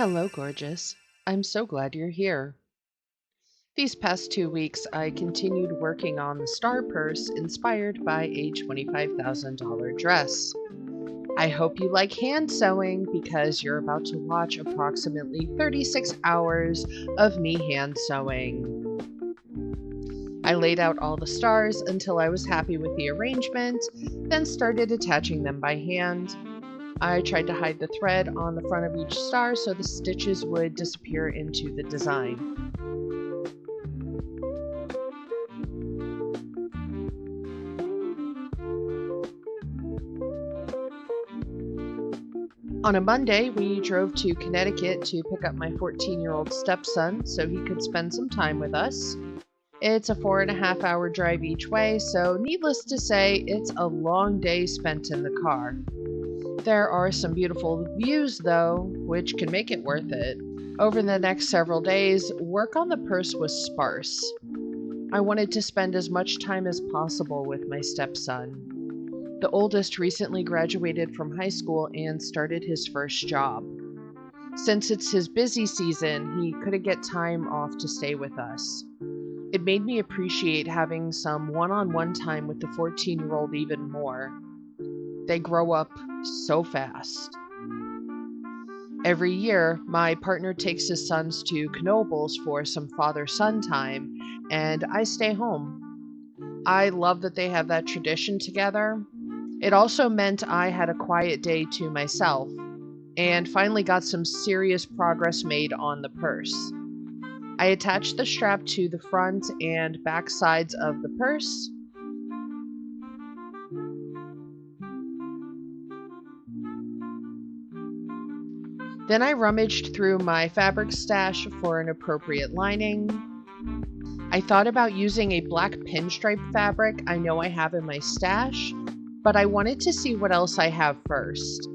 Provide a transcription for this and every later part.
Hello, gorgeous. I'm so glad you're here. These past 2 weeks, I continued working on the star purse inspired by a $25,000 dress. I hope you like hand sewing because you're about to watch approximately 36 hours of me hand sewing. I laid out all the stars until I was happy with the arrangement, then started attaching them by hand. I tried to hide the thread on the front of each star so the stitches would disappear into the design. On a Monday, we drove to Connecticut to pick up my 14-year-old stepson so he could spend some time with us. It's a 4.5-hour drive each way, so needless to say, it's a long day spent in the car. There are some beautiful views, though, which can make it worth it. Over the next several days, work on the purse was sparse. I wanted to spend as much time as possible with my stepson. The oldest recently graduated from high school and started his first job. Since it's his busy season, he couldn't get time off to stay with us. It made me appreciate having some one-on-one time with the 14-year-old even more. They grow up so fast. Every year, my partner takes his sons to Knoebels for some father-son time, and I stay home. I love that they have that tradition together. It also meant I had a quiet day to myself, and finally got some serious progress made on the purse. I attached the strap to the front and back sides of the purse. Then I rummaged through my fabric stash for an appropriate lining. I thought about using a black pinstripe fabric I know I have in my stash, but I wanted to see what else I have first.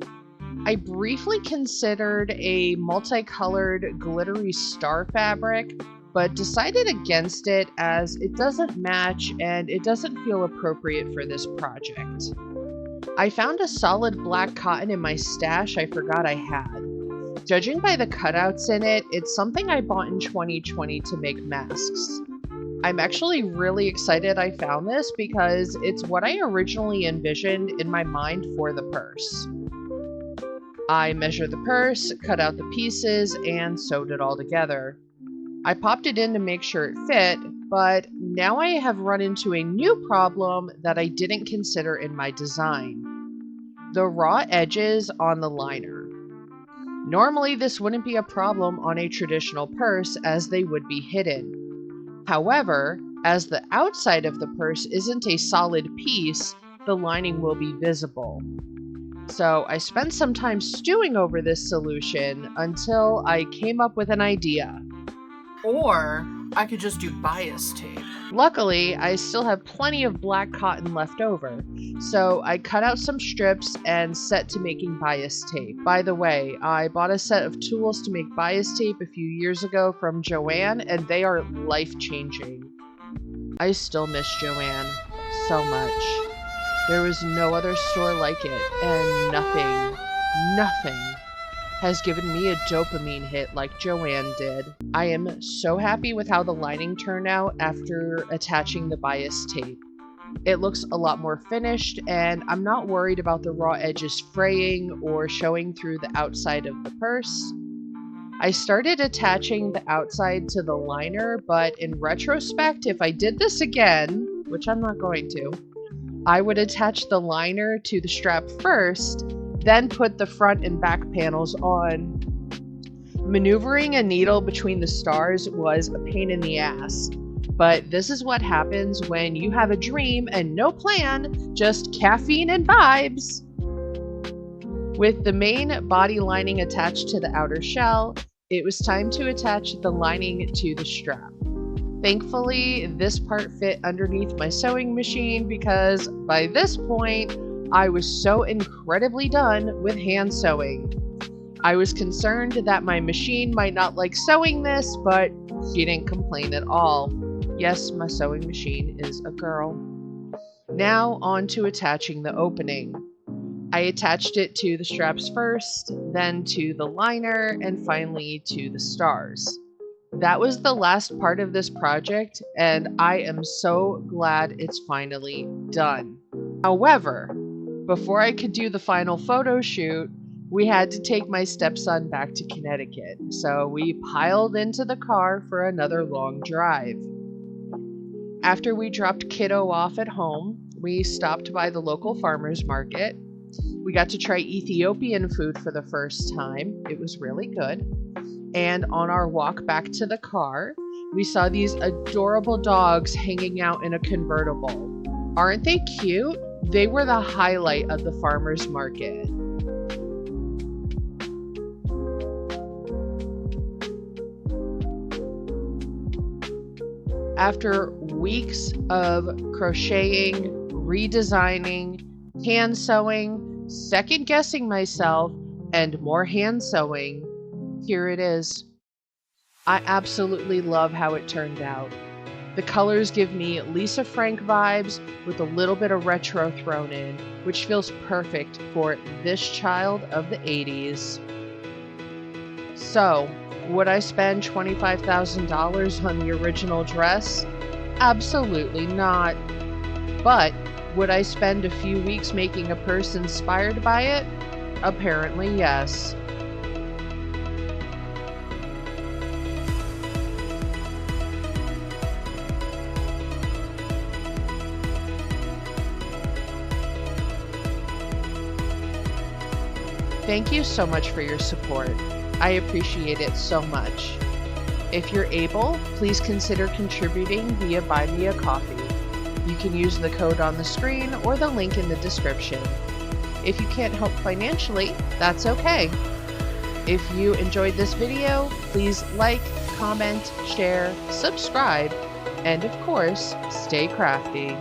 I briefly considered a multicolored glittery star fabric, but decided against it as it doesn't match and it doesn't feel appropriate for this project. I found a solid black cotton in my stash I forgot I had. Judging by the cutouts in it, it's something I bought in 2020 to make masks. I'm actually really excited I found this because it's what I originally envisioned in my mind for the purse. I measured the purse, cut out the pieces, and sewed it all together. I popped it in to make sure it fit, but now I have run into a new problem that I didn't consider in my design: the raw edges on the liner. Normally, this wouldn't be a problem on a traditional purse as they would be hidden. However, as the outside of the purse isn't a solid piece, the lining will be visible. So I spent some time stewing over this solution until I came up with an idea. Or I could just do bias tape. Luckily, I still have plenty of black cotton left over, so I cut out some strips and set to making bias tape. By the way, I bought a set of tools to make bias tape a few years ago from Joanne, and they are life-changing. I still miss Joanne so much. There was no other store like it, and nothing has given me a dopamine hit like Joanne did. I am so happy with how the lining turned out after attaching the bias tape. It looks a lot more finished, and I'm not worried about the raw edges fraying or showing through the outside of the purse. I started attaching the outside to the liner, but in retrospect, if I did this again, which I'm not going to, I would attach the liner to the strap first, then put the front and back panels on. Maneuvering a needle between the stars was a pain in the ass, but this is what happens when you have a dream and no plan, just caffeine and vibes. With the main body lining attached to the outer shell, it was time to attach the lining to the strap. Thankfully, this part fit underneath my sewing machine because by this point, I was so incredibly done with hand sewing. I was concerned that my machine might not like sewing this, but she didn't complain at all. Yes, my sewing machine is a girl. Now on to attaching the opening. I attached it to the straps first, then to the liner, and finally to the stars. That was the last part of this project, and I am so glad it's finally done. However, before I could do the final photo shoot, we had to take my stepson back to Connecticut, so we piled into the car for another long drive. After we dropped kiddo off at home, we stopped by the local farmer's market. We got to try Ethiopian food for the first time. It was really good. And on our walk back to the car, we saw these adorable dogs hanging out in a convertible. Aren't they cute? They were the highlight of the farmer's market. After weeks of crocheting, redesigning, hand sewing, second guessing myself, and more hand sewing, here it is. I absolutely love how it turned out. The colors give me Lisa Frank vibes with a little bit of retro thrown in, which feels perfect for this child of the 80s. So, would I spend $25,000 on the original dress? Absolutely not. But would I spend a few weeks making a purse inspired by it? Apparently, yes. Thank you so much for your support. I appreciate it so much. If you're able, please consider contributing via Buy Me a Coffee. You can use the code on the screen or the link in the description. If you can't help financially, that's okay. If you enjoyed this video, please like, comment, share, subscribe, and of course, stay crafty.